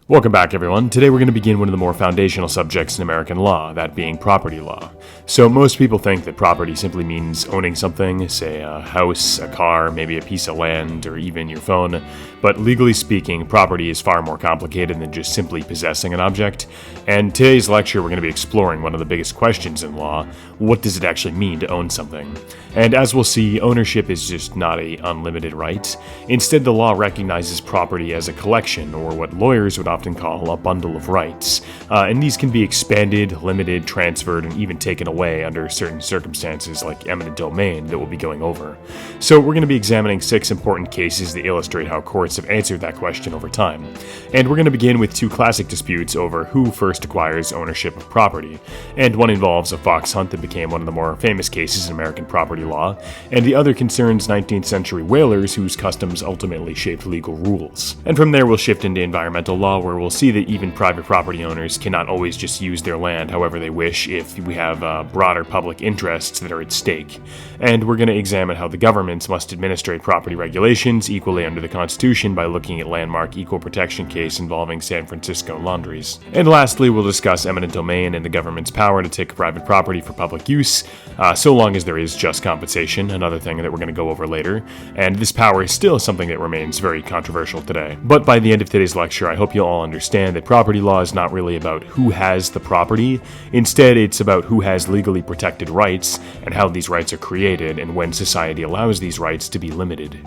Welcome back, everyone. Today we're going to begin one of the more foundational subjects in American law, that being property law. So most people think that property simply means owning something, say a house, a car, maybe a piece of land, or even your phone. But legally speaking, property is far more complicated than just simply possessing an object. And today's lecture we're going to be exploring one of the biggest questions in law: what does it actually mean to own something? And as we'll see, ownership is just not an unlimited right. Instead, the law recognizes property as a collection, or what lawyers would often call a bundle of rights. And these can be expanded, limited, transferred, and even taken away under certain circumstances like eminent domain that we'll be going over. So we're going to be examining 6 important cases that illustrate how courts have answered that question over time. And we're going to begin with 2 classic disputes over who first acquires ownership of property. And one involves a fox hunt that became one of the more famous cases in American property law, and the other concerns 19th century whalers whose customs ultimately shaped legal rules. And from there we'll shift into environmental law, where we'll see that even private property owners cannot always just use their land however they wish if we have broader public interests that are at stake. And we're going to examine how the governments must administrate property regulations equally under the Constitution by looking at landmark equal protection case involving San Francisco laundries. And lastly, we'll discuss eminent domain and the government's power to take private property for public use, so long as there is just compensation, another thing that we're going to go over later. And this power is still something that remains very controversial today. But by the end of today's lecture, I hope you'll all understand that property law is not really about who has the property. Instead, it's about who has legally protected rights and how these rights are created and when society allows these rights to be limited.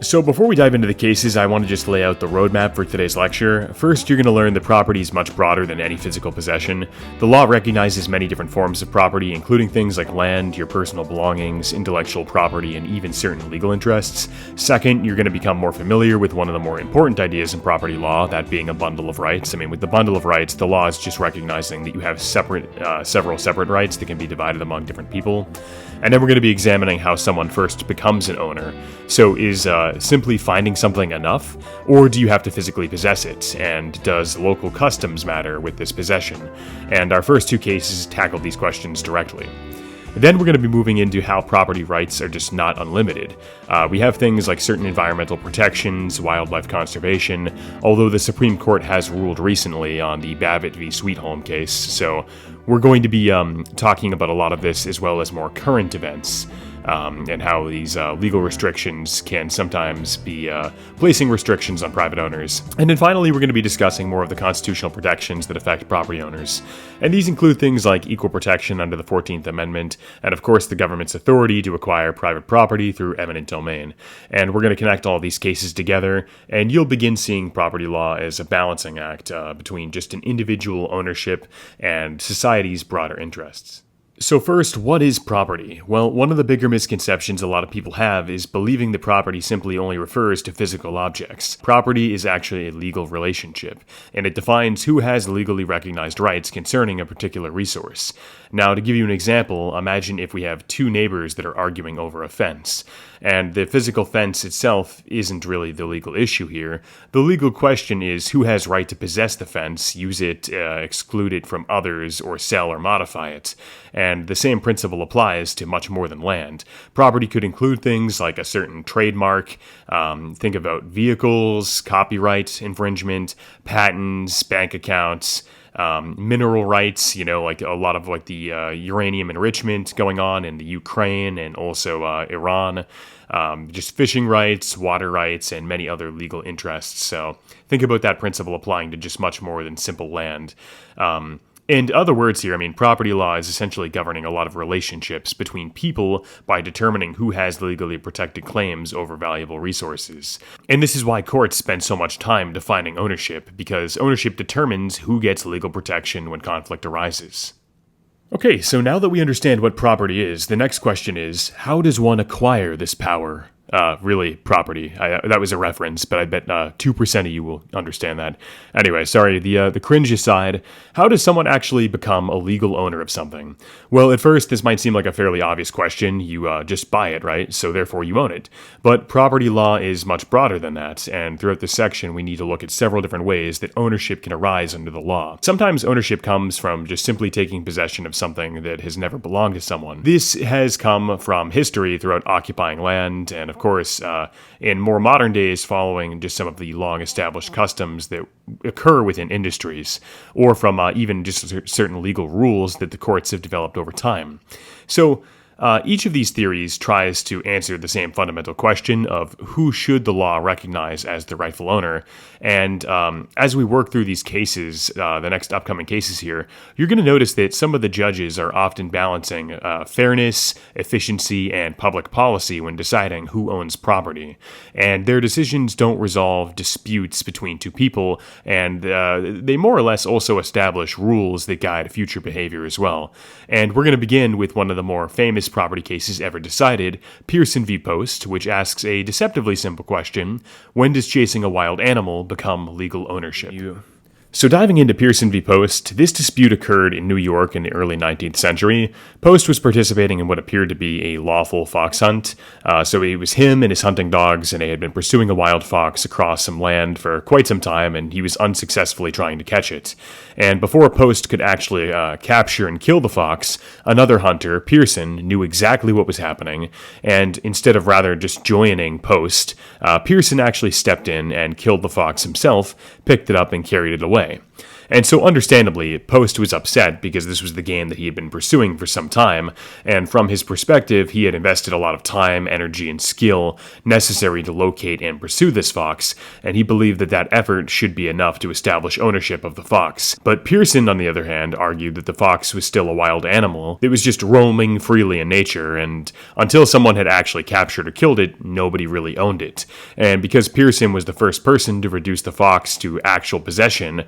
So before we dive into the cases, I want to just lay out the roadmap for today's lecture. First, you're going to learn that property is much broader than any physical possession. The law recognizes many different forms of property, including things like land, your personal belongings, intellectual property, and even certain legal interests. Second, you're going to become more familiar with one of the more important ideas in property law, that being a bundle of rights. I mean, with the bundle of rights, the law is just recognizing that you have several separate rights that can be divided among different people. And then we're going to be examining how someone first becomes an owner. So is simply finding something enough, or do you have to physically possess it? And does local customs matter with this possession? And our first 2 cases tackle these questions directly. Then we're going to be moving into how property rights are just not unlimited. We have things like certain environmental protections, wildlife conservation, although the Supreme Court has ruled recently on the Babbitt v. Sweet Home case, so we're going to be talking about a lot of this as well as more current events. And how these legal restrictions can sometimes be placing restrictions on private owners. And then finally, we're going to be discussing more of the constitutional protections that affect property owners. And these include things like equal protection under the 14th Amendment, and of course the government's authority to acquire private property through eminent domain. And we're going to connect all these cases together, and you'll begin seeing property law as a balancing act between just an individual ownership and society's broader interests. So first, what is property? Well, one of the bigger misconceptions a lot of people have is believing that property simply only refers to physical objects. Property is actually a legal relationship, and it defines who has legally recognized rights concerning a particular resource. Now, to give you an example, imagine if we have 2 neighbors that are arguing over a fence, and the physical fence itself isn't really the legal issue here. The legal question is who has right to possess the fence, use it, exclude it from others, or sell or modify it. And the same principle applies to much more than land. Property could include things like a certain trademark, think about vehicles, copyright infringement, patents, bank accounts, mineral rights, like a lot of like the uranium enrichment going on in the Ukraine and also Iran, just fishing rights, water rights, and many other legal interests. So think about that principle applying to just much more than simple land. In other words here, property law is essentially governing a lot of relationships between people by determining who has legally protected claims over valuable resources. And this is why courts spend so much time defining ownership, because ownership determines who gets legal protection when conflict arises. Okay, so now that we understand what property is, the next question is, how does one acquire this power? Really, property. That was a reference, but I bet 2% of you will understand that. Anyway, sorry, the cringe aside, how does someone actually become a legal owner of something? Well, at first, this might seem like a fairly obvious question. You just buy it, right? So therefore, you own it. But property law is much broader than that, and throughout this section, we need to look at several different ways that ownership can arise under the law. Sometimes ownership comes from just simply taking possession of something that has never belonged to someone. This has come from history throughout occupying land, and of of course, in more modern days, following just some of the long-established customs that occur within industries, or from even just certain legal rules that the courts have developed over time. So, each of these theories tries to answer the same fundamental question of who should the law recognize as the rightful owner. And as we work through these cases, the next upcoming cases here, you're going to notice that some of the judges are often balancing fairness, efficiency, and public policy when deciding who owns property. And their decisions don't resolve disputes between two people, and they more or less also establish rules that guide future behavior as well. And we're going to begin with one of the more famous property cases ever decided, Pierson v. Post, which asks a deceptively simple question: when does chasing a wild animal become legal ownership? So diving into Pierson v. Post, this dispute occurred in New York in the early 19th century. Post was participating in what appeared to be a lawful fox hunt. So it was him and his hunting dogs, and they had been pursuing a wild fox across some land for quite some time, and he was unsuccessfully trying to catch it. And before Post could actually capture and kill the fox, another hunter, Pierson, knew exactly what was happening, and instead of rather just joining Post, Pierson actually stepped in and killed the fox himself, picked it up, and carried it away. And so understandably, Post was upset because this was the game that he had been pursuing for some time, and from his perspective, he had invested a lot of time, energy, and skill necessary to locate and pursue this fox, and he believed that that effort should be enough to establish ownership of the fox. But Pierson, on the other hand, argued that the fox was still a wild animal that was just roaming freely in nature, and until someone had actually captured or killed it, nobody really owned it. And because Pierson was the first person to reduce the fox to actual possession,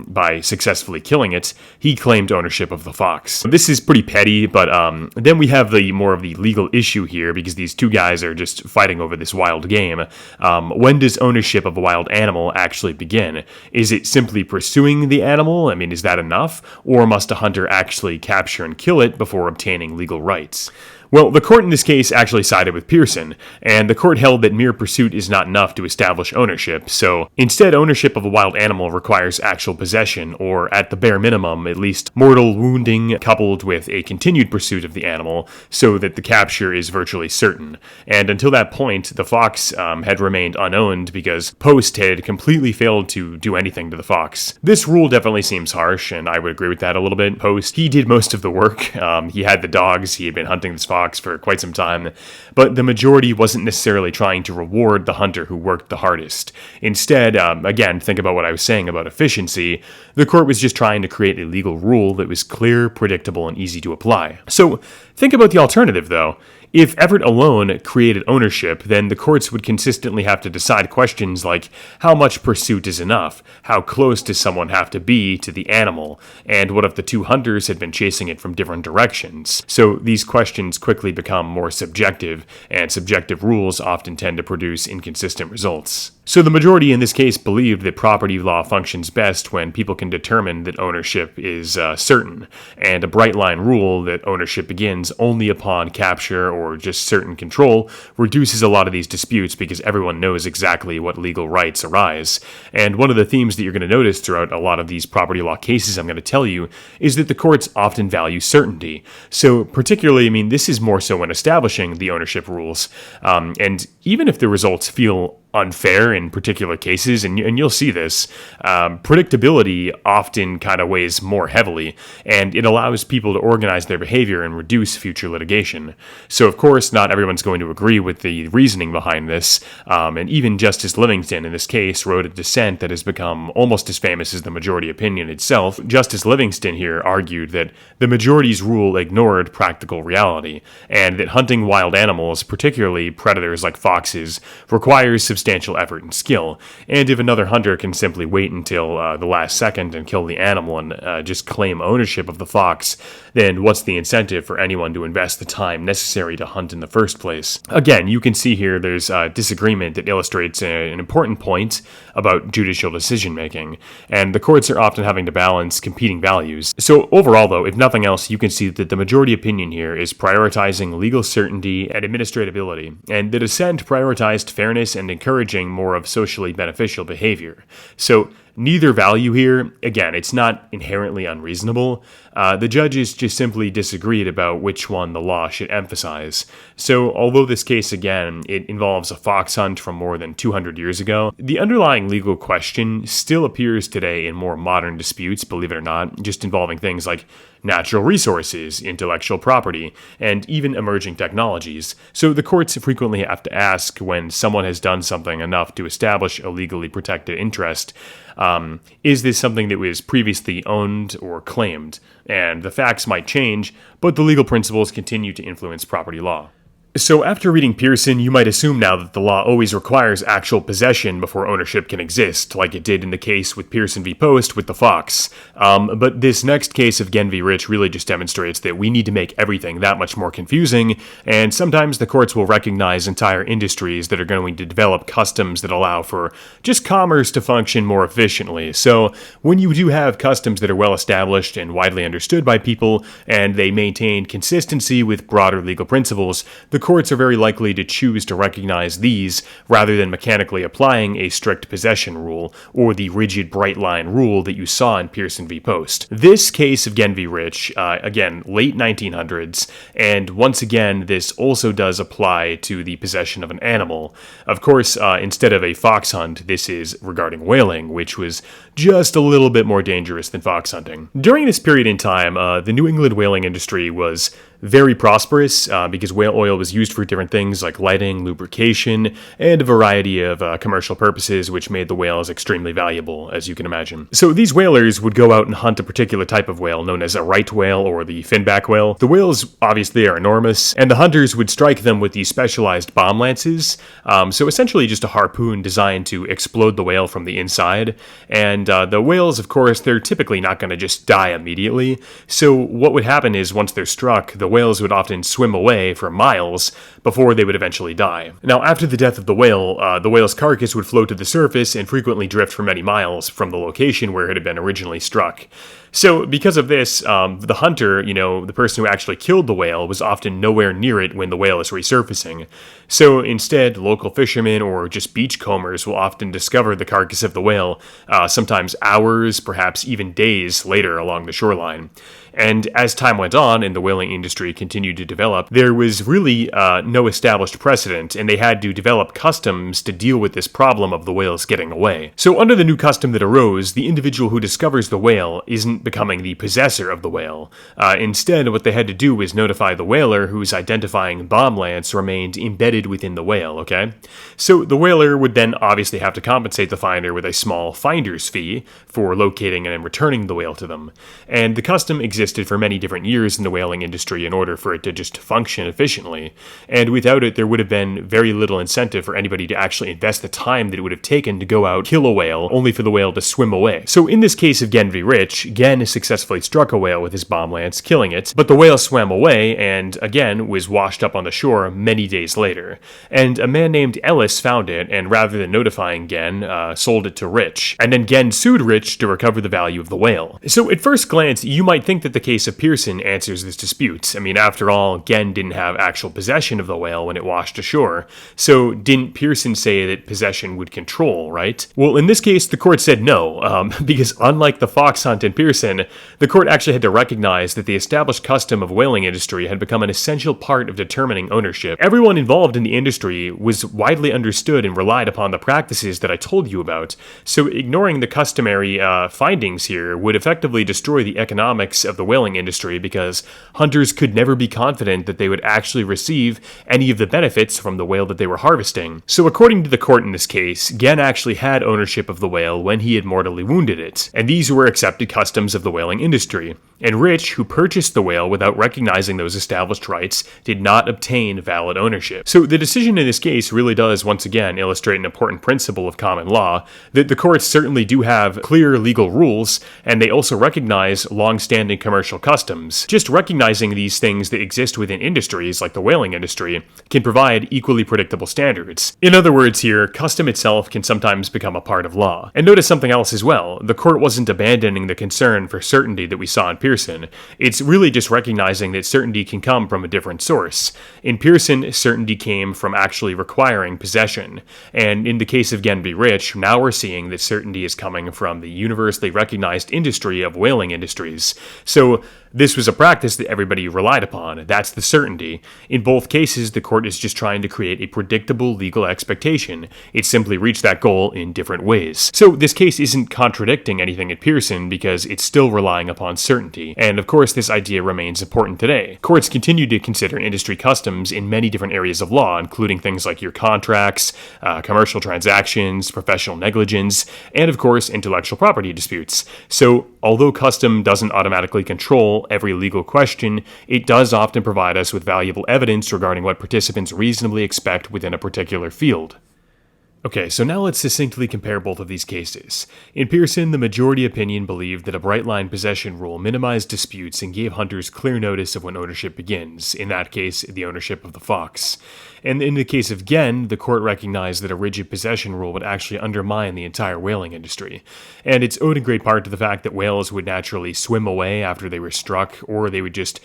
by successfully killing it, he claimed ownership of the fox. This is pretty petty, but then we have the more of the legal issue here, because these two guys are just fighting over this wild game. When does ownership of a wild animal actually begin? Is it simply pursuing the animal? I mean, is that enough? Or must a hunter actually capture and kill it before obtaining legal rights? Well, the court in this case actually sided with Pierson, and the court held that mere pursuit is not enough to establish ownership, so instead ownership of a wild animal requires actual possession, or at the bare minimum, at least mortal wounding coupled with a continued pursuit of the animal, so that the capture is virtually certain. And until that point, the fox had remained unowned because Post had completely failed to do anything to the fox. This rule definitely seems harsh, and I would agree with that a little bit. Post, he did most of the work. He had the dogs, he had been hunting this fox for quite some time, but the majority wasn't necessarily trying to reward the hunter who worked the hardest. Instead, again, think about what I was saying about efficiency, the court was just trying to create a legal rule that was clear, predictable, and easy to apply. So, think about the alternative, though. If effort alone created ownership, then the courts would consistently have to decide questions like how much pursuit is enough, how close does someone have to be to the animal, and what if the two hunters had been chasing it from different directions. So these questions quickly become more subjective, and subjective rules often tend to produce inconsistent results. So the majority in this case believed that property law functions best when people can determine that ownership is certain, and a bright line rule that ownership begins only upon capture or just certain control reduces a lot of these disputes because everyone knows exactly what legal rights arise. And one of the themes that you're going to notice throughout a lot of these property law cases I'm going to tell you is that the courts often value certainty. So particularly, this is more so when establishing the ownership rules. And even if the results feel unfair in particular cases, and you'll see this, predictability often kind of weighs more heavily, and it allows people to organize their behavior and reduce future litigation. So of course, not everyone's going to agree with the reasoning behind this, and even Justice Livingston in this case wrote a dissent that has become almost as famous as the majority opinion itself. Justice Livingston here argued that the majority's rule ignored practical reality, and that hunting wild animals, particularly predators like foxes, requires substantial effort and skill, and if another hunter can simply wait until the last second and kill the animal and just claim ownership of the fox, then what's the incentive for anyone to invest the time necessary to hunt in the first place? Again, you can see here there's a disagreement that illustrates an important point about judicial decision making, and the courts are often having to balance competing values. So overall though, if nothing else, you can see that the majority opinion here is prioritizing legal certainty and administratability, and the dissent prioritized fairness and encouraging more of socially beneficial behavior. So neither value here. Again, it's not inherently unreasonable. The judges just simply disagreed about which one the law should emphasize. So, although this case, again, it involves a fox hunt from more than 200 years ago, the underlying legal question still appears today in more modern disputes, believe it or not, just involving things like natural resources, intellectual property, and even emerging technologies. So the courts frequently have to ask when someone has done something enough to establish a legally protected interest, is this something that was previously owned or claimed? And the facts might change, but the legal principles continue to influence property law. So after reading Pierson, you might assume now that the law always requires actual possession before ownership can exist, like it did in the case with Pierson v. Post with the fox. But this next case of Ghen v. Rich really just demonstrates that we need to make everything that much more confusing, and sometimes the courts will recognize entire industries that are going to develop customs that allow for just commerce to function more efficiently. So when you do have customs that are well established and widely understood by people, and they maintain consistency with broader legal principles, the courts are very likely to choose to recognize these rather than mechanically applying a strict possession rule or the rigid bright line rule that you saw in Pierson v. Post. This case of Ghen v. Rich, again, late 1900s, and once again, this also does apply to the possession of an animal. Of course, instead of a fox hunt, this is regarding whaling, which was just a little bit more dangerous than fox hunting. During this period in time, the New England whaling industry was very prosperous because whale oil was used for different things like lighting, lubrication, and a variety of commercial purposes, which made the whales extremely valuable, as you can imagine. So these whalers would go out and hunt a particular type of whale known as a right whale or the finback whale. The whales obviously are enormous, and the hunters would strike them with these specialized bomb lances, so essentially just a harpoon designed to explode the whale from the inside. And the whales, of course, they're typically not going to just die immediately, so what would happen is once they're struck, the whales would often swim away for miles before they would eventually die. Now, after the death of the whale's carcass would float to the surface and frequently drift for many miles from the location where it had been originally struck. So, because of this, the hunter, the person who actually killed the whale, was often nowhere near it when the whale is resurfacing. So, instead, local fishermen or just beachcombers will often discover the carcass of the whale, sometimes hours, perhaps even days later along the shoreline. And as time went on and the whaling industry continued to develop, there was really no established precedent, and they had to develop customs to deal with this problem of the whales getting away. So under the new custom that arose, the individual who discovers the whale isn't becoming the possessor of the whale. Instead, what they had to do was notify the whaler whose identifying bomb lance remained embedded within the whale, okay? So the whaler would then obviously have to compensate the finder with a small finder's fee for locating and returning the whale to them. And the custom existed for many different years in the whaling industry in order for it to just function efficiently. And without it, there would have been very little incentive for anybody to actually invest the time that it would have taken to go out, kill a whale, only for the whale to swim away. So in this case of Ghen v. Rich, Ghen successfully struck a whale with his bomb lance, killing it, but the whale swam away and, again, was washed up on the shore many days later. And a man named Ellis found it, and rather than notifying Ghen, sold it to Rich. And then Ghen sued Rich to recover the value of the whale. So at first glance, you might think that the case of Pierson answers this dispute. I mean, after all, Ghen didn't have actual possession of the whale when it washed ashore. So didn't Pierson say that possession would control, right? Well, in this case, the court said no, because unlike the fox hunt in Pierson, the court actually had to recognize that the established custom of whaling industry had become an essential part of determining ownership. Everyone involved in the industry was widely understood and relied upon the practices that I told you about, so ignoring the customary findings here would effectively destroy the economics of the whaling industry because hunters could never be confident that they would actually receive any of the benefits from the whale that they were harvesting. So according to the court in this case, Ghen actually had ownership of the whale when he had mortally wounded it, and these were accepted customs of the whaling industry. And Rich, who purchased the whale without recognizing those established rights, did not obtain valid ownership. So the decision in this case really does once again illustrate an important principle of common law, that the courts certainly do have clear legal rules, and they also recognize long-standing commercial commercial customs. Just recognizing these things that exist within industries like the whaling industry can provide equally predictable standards. In other words here, custom itself can sometimes become a part of law. And notice something else as well. The court wasn't abandoning the concern for certainty that we saw in Pierson. It's really just recognizing that certainty can come from a different source. In Pierson, certainty came from actually requiring possession. And in the case of Ghen v. Rich, now we're seeing that certainty is coming from the universally recognized industry of whaling industries. So this was a practice that everybody relied upon. That's the certainty. In both cases, the court is just trying to create a predictable legal expectation. It simply reached that goal in different ways. So this case isn't contradicting anything at Pierson because it's still relying upon certainty. And of course, this idea remains important today. Courts continue to consider industry customs in many different areas of law, including things like your contracts, commercial transactions, professional negligence, and of course, intellectual property disputes. So although custom doesn't automatically control every legal question, it does often provide us with valuable evidence regarding what participants reasonably expect within a particular field. Okay, so now let's succinctly compare both of these cases. In Pierson, the majority opinion believed that a bright-line possession rule minimized disputes and gave hunters clear notice of when ownership begins, in that case, the ownership of the fox. And in the case of Ghen, the court recognized that a rigid possession rule would actually undermine the entire whaling industry. And it's owed in great part to the fact that whales would naturally swim away after they were struck, or they would just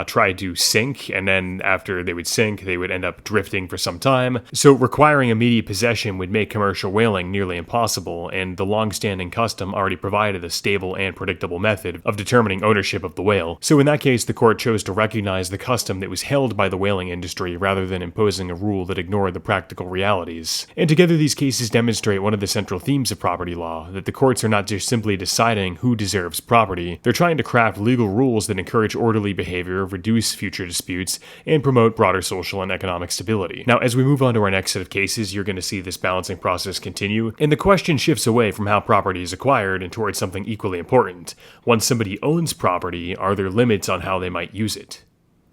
try to sink, and then after they would sink, they would end up drifting for some time. So requiring immediate possession would make commercial whaling nearly impossible, and the long-standing custom already provided a stable and predictable method of determining ownership of the whale. So in that case, the court chose to recognize the custom that was held by the whaling industry rather than imposing a rule that ignored the practical realities. And together these cases demonstrate one of the central themes of property law, that the courts are not just simply deciding who deserves property, they're trying to craft legal rules that encourage orderly behavior, reduce future disputes, and promote broader social and economic stability. Now, as we move on to our next set of cases, you're going to see this balancing process continue, and the question shifts away from how property is acquired and towards something equally important. Once somebody owns property, are there limits on how they might use it?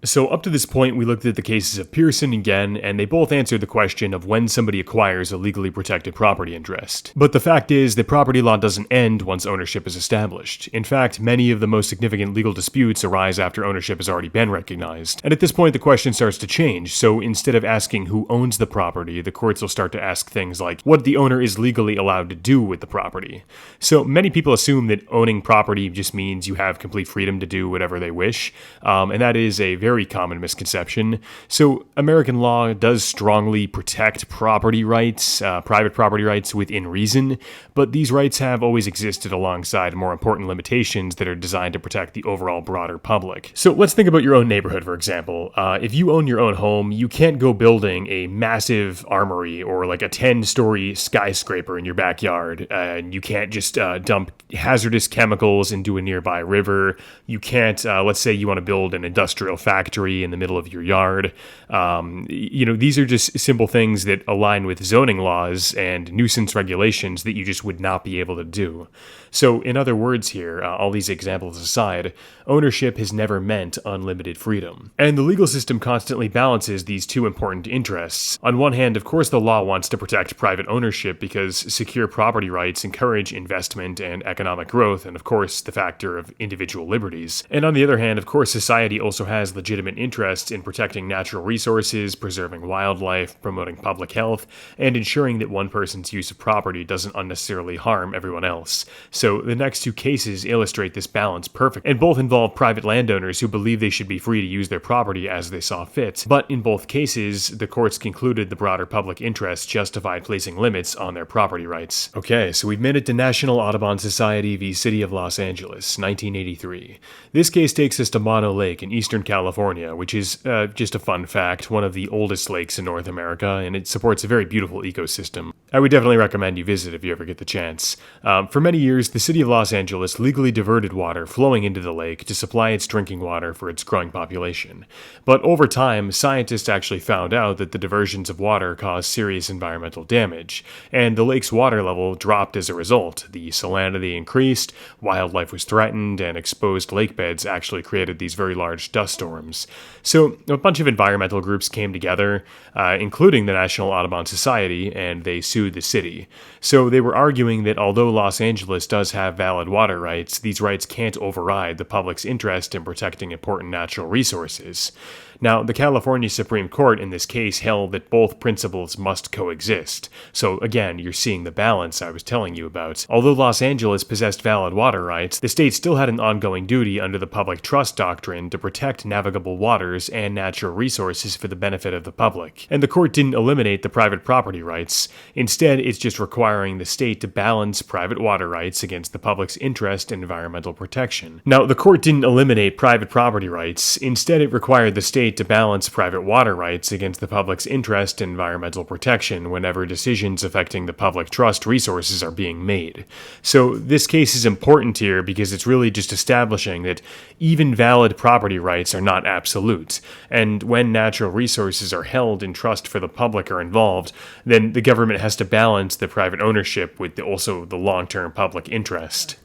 So up to this point, we looked at the cases of Pierson and Ghen, and they both answered the question of when somebody acquires a legally protected property interest. But the fact is that property law doesn't end once ownership is established. In fact, many of the most significant legal disputes arise after ownership has already been recognized. And at this point, the question starts to change. So instead of asking who owns the property, the courts will start to ask things like what the owner is legally allowed to do with the property. So many people assume that owning property just means you have complete freedom to do whatever they wish, and that is a very common misconception. So American law does strongly protect property rights, private property rights within reason, but these rights have always existed alongside more important limitations that are designed to protect the overall broader public. So let's think about your own neighborhood, for example. If you own your own home, you can't go building a massive armory or like a 10-story skyscraper in your backyard, and you can't just dump hazardous chemicals into a nearby river. You can't, let's say you want to build an industrial factory in the middle of your yard. These are just simple things that align with zoning laws and nuisance regulations that you just would not be able to do. So in other words here, all these examples aside, ownership has never meant unlimited freedom. And the legal system constantly balances these two important interests. On one hand, of course, the law wants to protect private ownership because secure property rights encourage investment and economic growth, and of course, the factor of individual liberties. And on the other hand, of course, society also has legitimate interests in protecting natural resources, preserving wildlife, promoting public health, and ensuring that one person's use of property doesn't unnecessarily harm everyone else. So the next two cases illustrate this balance perfectly, and both involve private landowners who believe they should be free to use their property as they saw fit. But in both cases, the courts concluded the broader public interest justified placing limits on their property rights. Okay, so we've made it to National Audubon Society v. City of Los Angeles, 1983. This case takes us to Mono Lake in eastern California, which is, just a fun fact, one of the oldest lakes in North America, and it supports a very beautiful ecosystem. I would definitely recommend you visit if you ever get the chance. For many years, the city of Los Angeles legally diverted water flowing into the lake to supply its drinking water for its growing population. But over time, scientists actually found out that the diversions of water caused serious environmental damage, and the lake's water level dropped as a result. The salinity increased, wildlife was threatened, and exposed lake beds actually created these very large dust storms. terms. So a bunch of environmental groups came together, including the National Audubon Society, and they sued the city. So they were arguing that although Los Angeles does have valid water rights, these rights can't override the public's interest in protecting important natural resources. Now, the California Supreme Court in this case held that both principles must coexist. So again, you're seeing the balance I was telling you about. Although Los Angeles possessed valid water rights, the state still had an ongoing duty under the public trust doctrine to protect navigable waters and natural resources for the benefit of the public. And the court didn't eliminate the private property rights. Instead, it's just requiring the state to balance private water rights against the public's interest in environmental protection. Now, the court didn't eliminate private property rights. Instead, it required the state to balance private water rights against the public's interest in environmental protection whenever decisions affecting the public trust resources are being made. So this case is important here because it's really just establishing that even valid property rights are not absolute, and when natural resources are held in trust for the public are involved, then the government has to balance the private ownership with also the long-term public interest.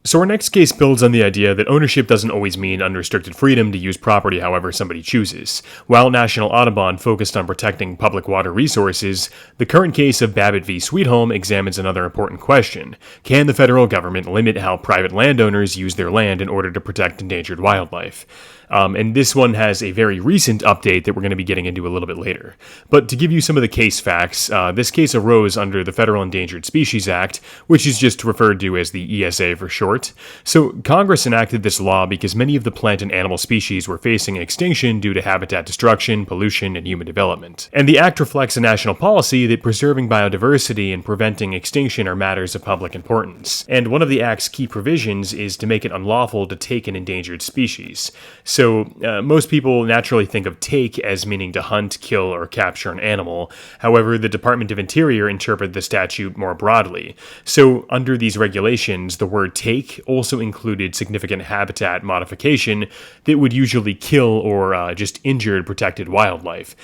So our next case builds on the idea that ownership doesn't always mean unrestricted freedom to use property however somebody chooses. While National Audubon focused on protecting public water resources, the current case of Babbitt v. Sweet Home examines another important question. Can the federal government limit how private landowners use their land in order to protect endangered wildlife? And this one has a very recent update that we're going to be getting into a little bit later. But to give you some of the case facts, this case arose under the Federal Endangered Species Act, which is just referred to as the ESA for short. So Congress enacted this law because many of the plant and animal species were facing extinction due to habitat destruction, pollution, and human development. And the act reflects a national policy that preserving biodiversity and preventing extinction are matters of public importance. And one of the act's key provisions is to make it unlawful to take an endangered species. So most people naturally think of take as meaning to hunt, kill, or capture an animal. However, the Department of Interior interpreted the statute more broadly. So under these regulations, the word take also included significant habitat modification that would usually kill or just injure protected wildlife.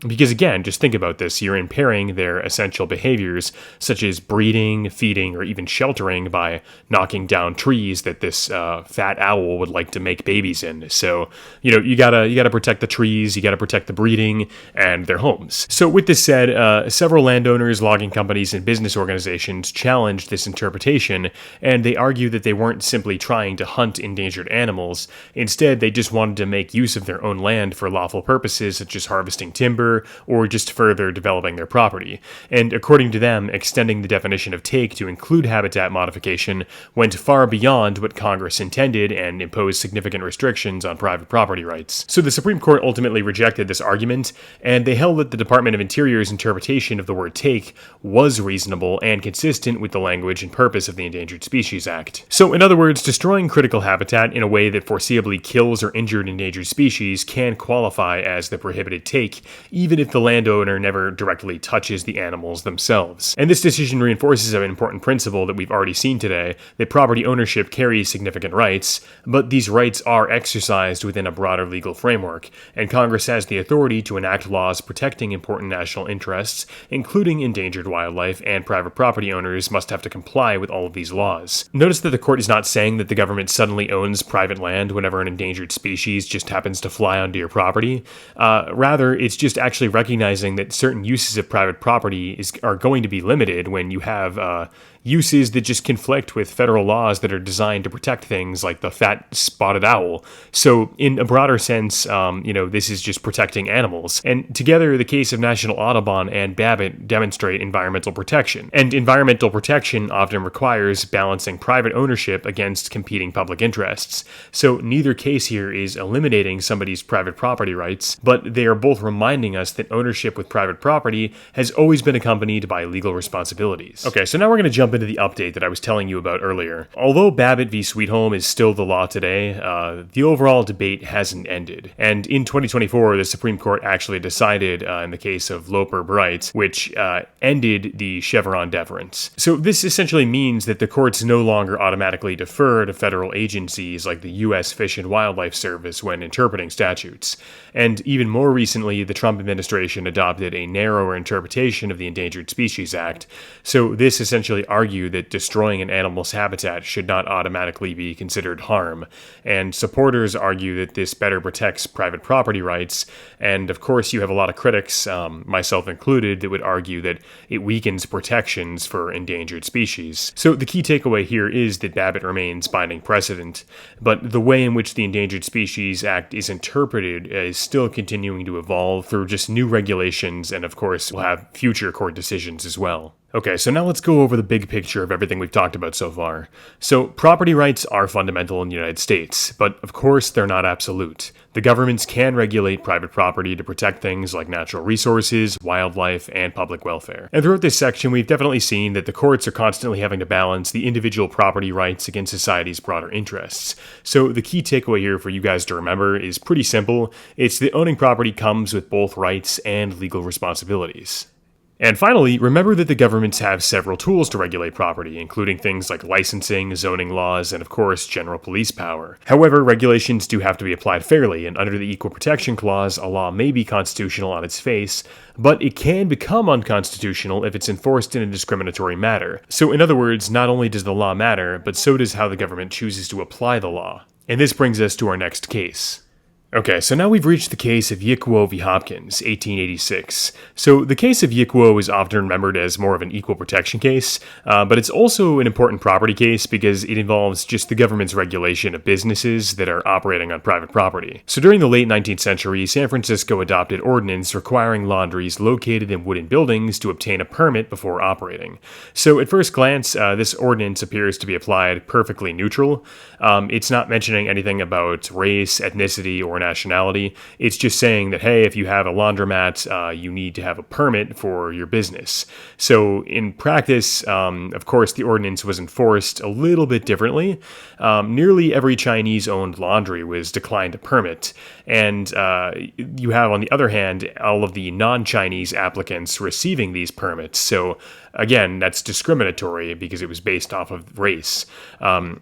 Because again, just think about this, you're impairing their essential behaviors such as breeding, feeding, or even sheltering by knocking down trees that this fat owl would like to make babies in. So, you gotta protect the trees, you gotta protect the breeding and their homes. So with this said, several landowners, logging companies, and business organizations challenged this interpretation, and they argued that they weren't simply trying to hunt endangered animals. Instead, they just wanted to make use of their own land for lawful purposes such as harvesting timber or just further developing their property. And according to them, extending the definition of take to include habitat modification went far beyond what Congress intended and imposed significant restrictions on private property rights. So the Supreme Court ultimately rejected this argument, and they held that the Department of Interior's interpretation of the word take was reasonable and consistent with the language and purpose of the Endangered Species Act. So in other words, destroying critical habitat in a way that foreseeably kills or injured endangered species can qualify as the prohibited take, even if the landowner never directly touches the animals themselves. And this decision reinforces an important principle that we've already seen today, that property ownership carries significant rights, but these rights are exercised within a broader legal framework, and Congress has the authority to enact laws protecting important national interests, including endangered wildlife, and private property owners must have to comply with all of these laws. Notice that the court is not saying that the government suddenly owns private land whenever an endangered species just happens to fly onto your property. Rather, it's just actually recognizing that certain uses of private property are going to be limited when you have uses that just conflict with federal laws that are designed to protect things like the fat spotted owl. So in a broader sense, this is just protecting animals. And together, the case of National Audubon and Babbitt demonstrate environmental protection. And environmental protection often requires balancing private ownership against competing public interests. So neither case here is eliminating somebody's private property rights, but they are both reminding us that ownership with private property has always been accompanied by legal responsibilities. Okay, so now we're going to jump into the update that I was telling you about earlier. Although Babbitt v. Sweet Home is still the law today, the overall debate hasn't ended. And in 2024, the Supreme Court actually decided in the case of Loper Bright, which ended the Chevron deference. So this essentially means that the courts no longer automatically defer to federal agencies like the U.S. Fish and Wildlife Service when interpreting statutes. And even more recently, the Trump administration adopted a narrower interpretation of the Endangered Species Act. So this essentially argues argue that destroying an animal's habitat should not automatically be considered harm, and supporters argue that this better protects private property rights, and of course you have a lot of critics, myself included, that would argue that it weakens protections for endangered species. So the key takeaway here is that Babbitt remains binding precedent, but the way in which the Endangered Species Act is interpreted is still continuing to evolve through just new regulations, and of course we'll have future court decisions as well. Okay, so now let's go over the big picture of everything we've talked about so far. So, property rights are fundamental in the United States, but of course they're not absolute. The governments can regulate private property to protect things like natural resources, wildlife, and public welfare. And throughout this section, we've definitely seen that the courts are constantly having to balance the individual property rights against society's broader interests. So, the key takeaway here for you guys to remember is pretty simple. It's that owning property comes with both rights and legal responsibilities. And finally, remember that the governments have several tools to regulate property, including things like licensing, zoning laws, and of course, general police power. However, regulations do have to be applied fairly, and under the Equal Protection Clause, a law may be constitutional on its face, but it can become unconstitutional if it's enforced in a discriminatory manner. So in other words, not only does the law matter, but so does how the government chooses to apply the law. And this brings us to our next case. Okay, so now we've reached the case of Yick Wo v. Hopkins, 1886. So the case of Yick Wo is often remembered as more of an equal protection case, but it's also an important property case because it involves just the government's regulation of businesses that are operating on private property. So during the late 19th century, San Francisco adopted ordinance requiring laundries located in wooden buildings to obtain a permit before operating. So at first glance, this ordinance appears to be applied perfectly neutral. It's not mentioning anything about race, ethnicity, or nationality. It's just saying that, hey, if you have a laundromat, you need to have a permit for your business. So in practice, of course, the ordinance was enforced a little bit differently. Nearly every Chinese-owned laundry was declined a permit. And you have, on the other hand, all of the non-Chinese applicants receiving these permits. So again, that's discriminatory because it was based off of race.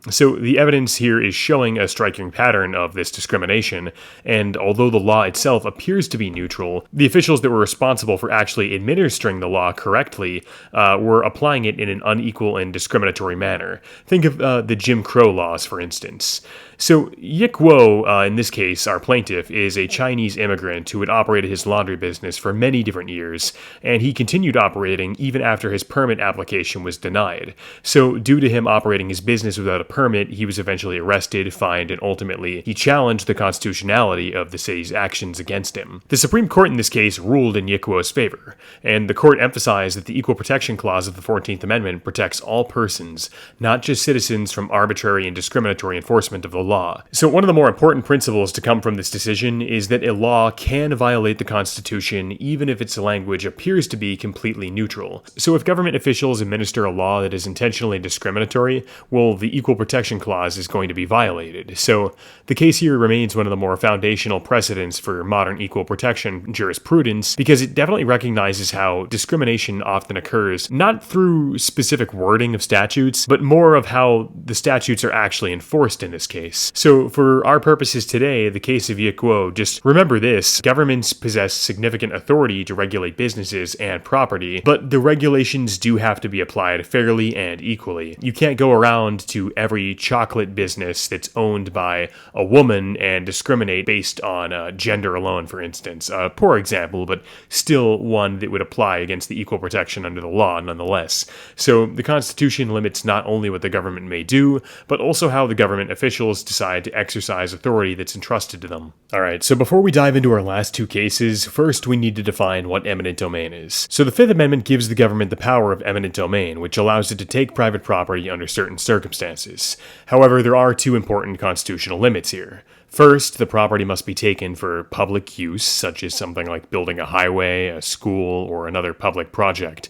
So the evidence here is showing a striking pattern of this discrimination, and although the law itself appears to be neutral, the officials that were responsible for actually administering the law correctly were applying it in an unequal and discriminatory manner. Think of the Jim Crow laws, for instance. So Yick Wo, in this case, our plaintiff, is a Chinese immigrant who had operated his laundry business for many different years, and he continued operating even after his permit application was denied. So due to him operating his business without a permit, he was eventually arrested, fined, and ultimately he challenged the constitutionality of the city's actions against him. The Supreme Court in this case ruled in Yick Wo's favor, and the court emphasized that the Equal Protection Clause of the 14th Amendment protects all persons, not just citizens, from arbitrary and discriminatory enforcement of the law. So one of the more important principles to come from this decision is that a law can violate the Constitution even if its language appears to be completely neutral. So if government officials administer a law that is intentionally discriminatory, well, the Equal Protection Clause is going to be violated. So the case here remains one of the more foundational precedents for modern equal protection jurisprudence because it definitely recognizes how discrimination often occurs not through specific wording of statutes, but more of how the statutes are actually enforced in this case. So for our purposes today, the case of Yick Wo, just remember this: governments possess significant authority to regulate businesses and property, but the regulations do have to be applied fairly and equally. You can't go around to every chocolate business that's owned by a woman and discriminate based on gender alone, for instance. A poor example, but still one that would apply against the equal protection under the law nonetheless. So the Constitution limits not only what the government may do, but also how the government officials decide to exercise authority that's entrusted to them. Alright, so before we dive into our last two cases, first we need to define what eminent domain is. So the Fifth Amendment gives the government the power of eminent domain, which allows it to take private property under certain circumstances. However, there are two important constitutional limits here. First, the property must be taken for public use, such as something like building a highway, a school, or another public project.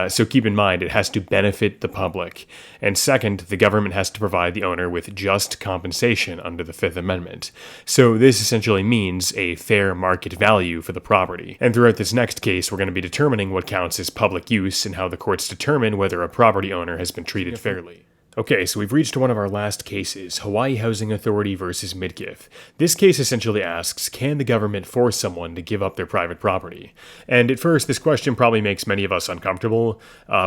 So keep in mind, it has to benefit the public. And second, the government has to provide the owner with just compensation under the Fifth Amendment. So this essentially means a fair market value for the property. And throughout this next case, we're going to be determining what counts as public use and how the courts determine whether a property owner has been treated fairly. Okay, so we've reached one of our last cases, Hawaii Housing Authority versus Midkiff. This case essentially asks, can the government force someone to give up their private property? And at first, this question probably makes many of us uncomfortable.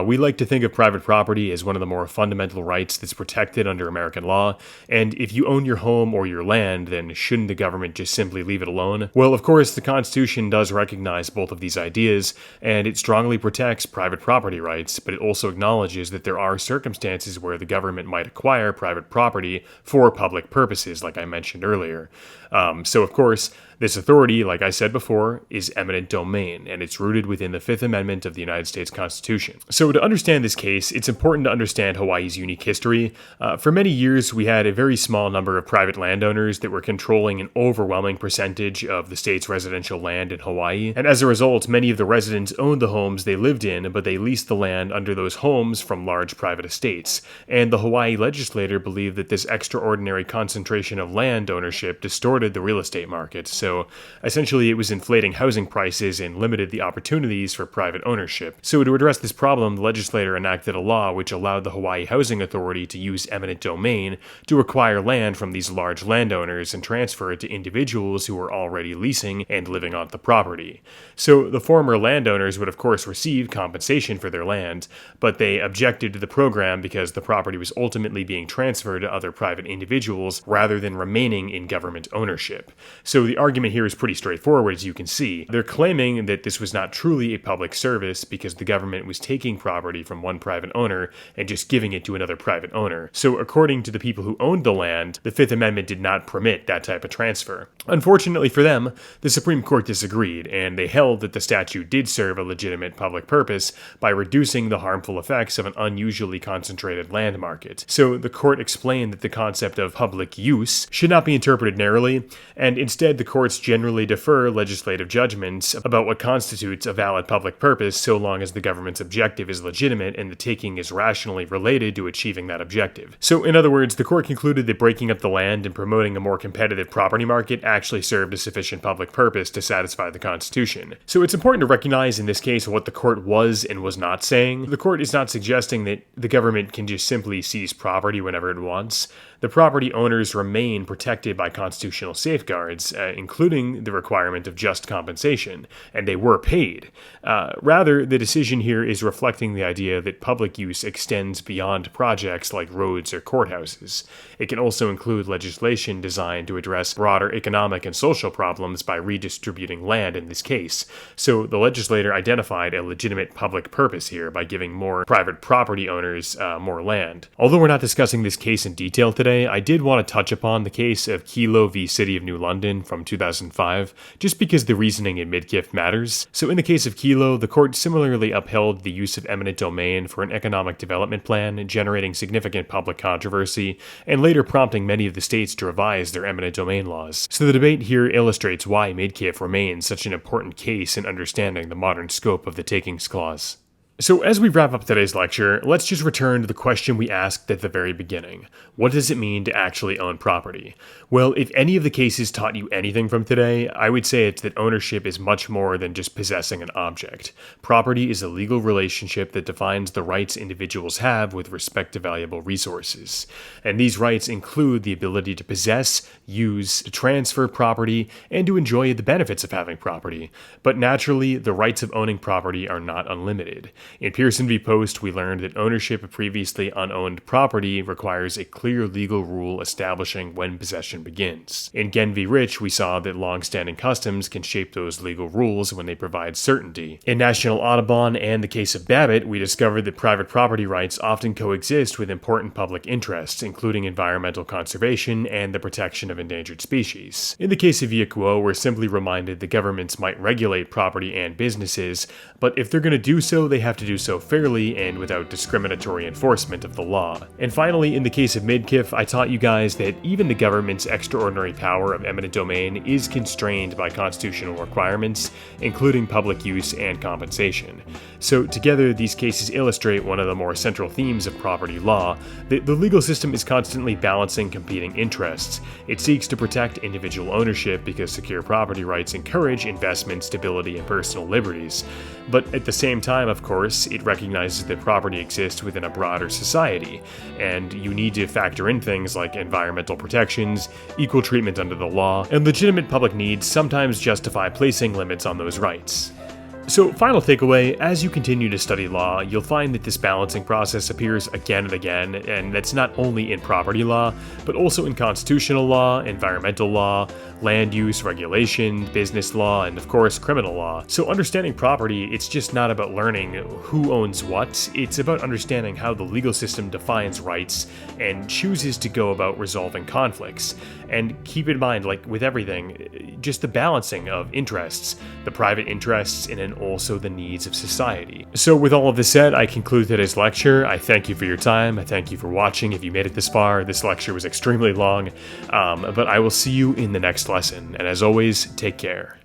We like to think of private property as one of the more fundamental rights that's protected under American law, and if you own your home or your land, then shouldn't the government just simply leave it alone? Well, of course, the Constitution does recognize both of these ideas, and it strongly protects private property rights, but it also acknowledges that there are circumstances where the government might acquire private property for public purposes, like I mentioned earlier. So, of course, this authority, like I said before, is eminent domain, and it's rooted within the Fifth Amendment of the United States Constitution. So to understand this case, it's important to understand Hawaii's unique history. For many years, we had a very small number of private landowners that were controlling an overwhelming percentage of the state's residential land in Hawaii, and as a result, many of the residents owned the homes they lived in, but they leased the land under those homes from large private estates. And the Hawaii legislature believed that this extraordinary concentration of land ownership distorted the real estate market. So essentially, it was inflating housing prices and limited the opportunities for private ownership. So to address this problem, the legislature enacted a law which allowed the Hawaii Housing Authority to use eminent domain to acquire land from these large landowners and transfer it to individuals who were already leasing and living on the property. So the former landowners would of course receive compensation for their land, but they objected to the program because the property was ultimately being transferred to other private individuals rather than remaining in government ownership. So the argument here is pretty straightforward, as you can see. They're claiming that this was not truly a public service because the government was taking property from one private owner and just giving it to another private owner. So according to the people who owned the land, the Fifth Amendment did not permit that type of transfer. Unfortunately for them, the Supreme Court disagreed, and they held that the statute did serve a legitimate public purpose by reducing the harmful effects of an unusually concentrated land market. So the court explained that the concept of public use should not be interpreted narrowly, and instead the courts generally defer legislative judgments about what constitutes a valid public purpose so long as the government's objective is legitimate and the taking is rationally related to achieving that objective. So in other words, the court concluded that breaking up the land and promoting a more competitive property market actually served a sufficient public purpose to satisfy the Constitution. So it's important to recognize in this case what the court was and was not saying. The court is not suggesting that the government can just simply seize property whenever it wants. The property owners remain protected by constitutional safeguards, including the requirement of just compensation, and they were paid. Rather, the decision here is reflecting the idea that public use extends beyond projects like roads or courthouses. It can also include legislation designed to address broader economic and social problems by redistributing land in this case. So the legislator identified a legitimate public purpose here by giving more private property owners more land. Although we're not discussing this case in detail today, I did want to touch upon the case of Kilo v. City of New London from 2005, just because the reasoning in Midkiff matters. So in the case of Kilo, the court similarly upheld the use of eminent domain for an economic development plan, generating significant public controversy, and later prompting many of the states to revise their eminent domain laws. So the debate here illustrates why Midkiff remains such an important case in understanding the modern scope of the Takings Clause. So as we wrap up today's lecture, let's just return to the question we asked at the very beginning. What does it mean to actually own property? Well, if any of the cases taught you anything from today, I would say it's that ownership is much more than just possessing an object. Property is a legal relationship that defines the rights individuals have with respect to valuable resources. And these rights include the ability to possess, use, to transfer property, and to enjoy the benefits of having property. But naturally, the rights of owning property are not unlimited. In Pierson v. Post, we learned that ownership of previously unowned property requires a clear legal rule establishing when possession begins. In Ghen v. Rich, we saw that long-standing customs can shape those legal rules when they provide certainty. In National Audubon and the case of Babbitt, we discovered that private property rights often coexist with important public interests, including environmental conservation and the protection of endangered species. In the case of Yick Wo, we're simply reminded that governments might regulate property and businesses, but if they're going to do so, they have to do so fairly and without discriminatory enforcement of the law. And finally, in the case of Midkiff, I taught you guys that even the government's extraordinary power of eminent domain is constrained by constitutional requirements, including public use and compensation. So together, these cases illustrate one of the more central themes of property law. The legal system is constantly balancing competing interests. It seeks to protect individual ownership because secure property rights encourage investment, stability, and personal liberties. But at the same time, of course, course, it recognizes that property exists within a broader society, and you need to factor in things like environmental protections, equal treatment under the law, and legitimate public needs sometimes justify placing limits on those rights. So, final takeaway, as you continue to study law, you'll find that this balancing process appears again and again, and that's not only in property law, but also in constitutional law, environmental law, land use, regulation, business law, and of course, criminal law. So understanding property, it's just not about learning who owns what, it's about understanding how the legal system defines rights and chooses to go about resolving conflicts. And keep in mind, like with everything, just the balancing of interests, the private interests and also the needs of society. So with all of this said, I conclude today's lecture. I thank you for your time. I thank you for watching. If you made it this far, this lecture was extremely long, but I will see you in the next lesson. And as always, take care.